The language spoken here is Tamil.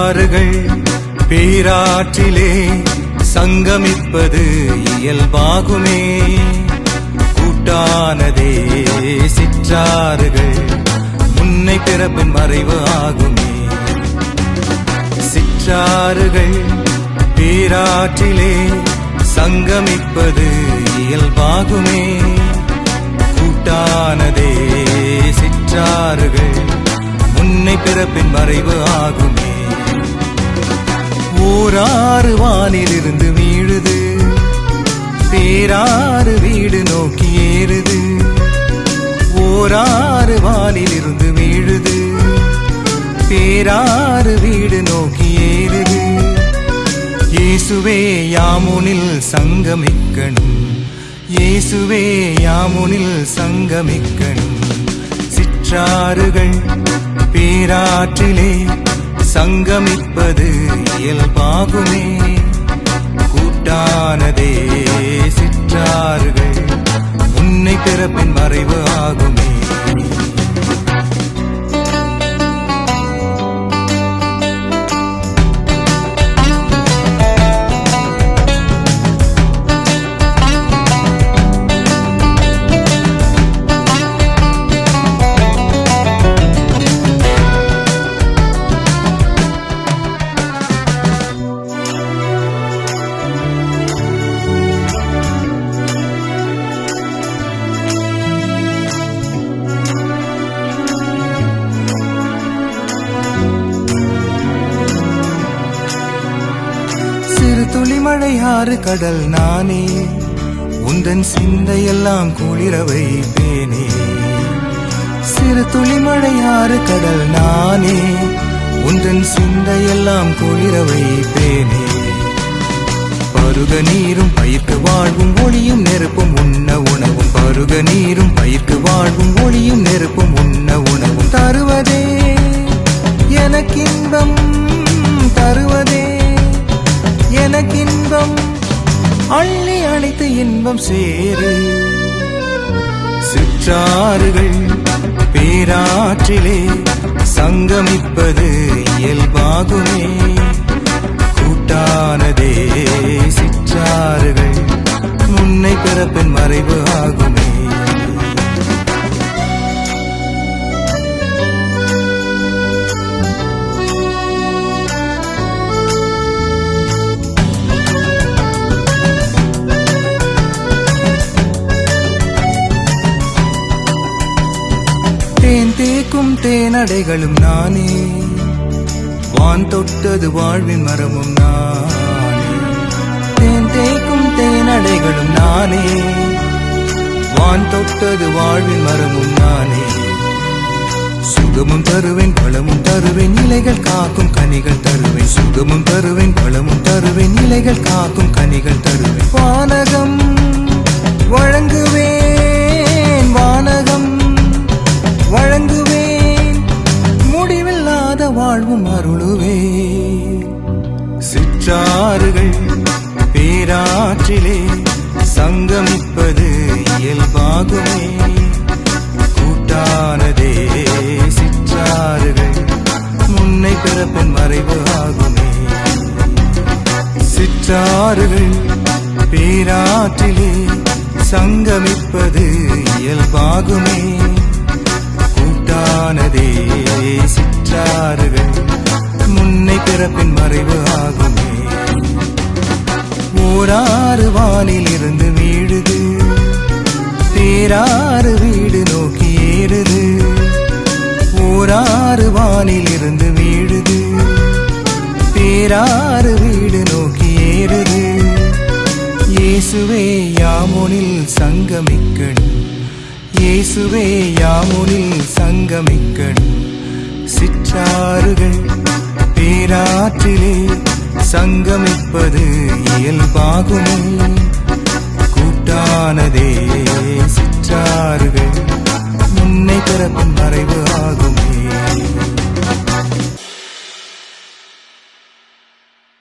சிற்றாறுகள் பேராற்றிலே சங்கமிப்பது இயல்பாகுமே. கூட்டானதே சிற்றாறுகள் முன்னை பிறப்பின் மறைவு ஆகுமே. சிற்றாறுகள் பேராற்றிலே சங்கமிப்பது இயல்பாகுமே. கூட்டானதே சிற்றாறுகள் முன்னை பிறப்பின் மறைவு ஆகுமே. ஓராறு வானிலிருந்து வீழுது, பேராறு வீடு நோக்கி ஏறுது. ஓராறு வானிலிருந்து வீழுது, பேராறு வீடு நோக்கி ஏறுது. இயேசுவே யாமுனில் சங்கமிக்கணும், இயேசுவே யாமுனில் சங்கமிக்கணும். சிற்றாறுகள் பேராற்றிலே சங்கமிப்பது இயல்பாகுமே. கூட்டானதே சிற்றாறுகள் முன்னை பிறப்பின் மறைவு ஆகுமே. துளிமழை ஆறு கடல் நானே, உந்தன் சிந்தையெல்லாம் குளிர வைப்பேனே. சிறு துளிமழை ஆறு கடல் நானே, உந்தன் சிந்தையெல்லாம் குளிர வைப்பேனே. பருக நீரும் பயிர்க்கு வாழ்வும் ஒளியும் நெருப்பும் உண்ண உணவும். பருக நீரும் பயிர்க்கு வாழ்வும் ஒளியும் நெருப்பும் உண்ண உணவும். தருவதே எனக்கின்பம், தருவதே எனக்கின்பம். அள்ளி அழைத்து இன்பம் சேரு. சிற்றாறுகள் பேராற்றிலே சங்கமிப்பது இயல்பாகுமே. கூட்டானதே சிற்றாறுகள் முன்னை பிறப்பின் மறைவு ஆகுமே. தேன் தேக்கும் தேனடைகளும் நானே, வான் தொட்டது வாழ்வின் மரமும் நானே. தேன் தேக்கும் தேனடைகளும் நானே, வான் தொட்டது வாழ்வின் மரமும் நானே. சுகமும் தருவேன் பழமும் தருவேன், இலைகள் காக்கும் கனிகள் தருவேன். சுகமும் தருவேன் பழமும் தருவேன், இலைகள் காக்கும் கனிகள் தருவேன். வானகம் வழங்குவேன், வானகம் வழங்குவேன், முடிவில்லாத வாழ்வும் அருளுவேன். சிற்றாறுகள் பேராற்றிலே சங்கமிப்பது இயல்பாகுமே. கூட்டானதே சிற்றாறுகள் முன்னை பிறப்பின் மறைவு ஆகுமே. சிற்றாறுகள் பேராற்றிலே சங்கமிப்பது இயல்பாகுமே. கூட்டானதே சிற்றாறுகள் முன்னை பிறப்பின் மறைவு ஆகுமே. ஓராறு வானில் இருந்து வீழுது, பேராறு வீடு நோக்கி ஏறுது. ஓராறு வானில் இருந்து வீழுது, பேராறு வீடு நோக்கி ஏறுது. இயேசுவே யாமுனில் சங்கமிக்கணும், இயேசுவே யாமுனில் சங்கமிக்கணும். சிற்றாறுகள் பேராற்றிலே சங்கமிப்பது இயல்பாகுமே. கூட்டானதே சிற்றாறுகள் முன்னை பிறப்பின் மறைவு ஆகும்.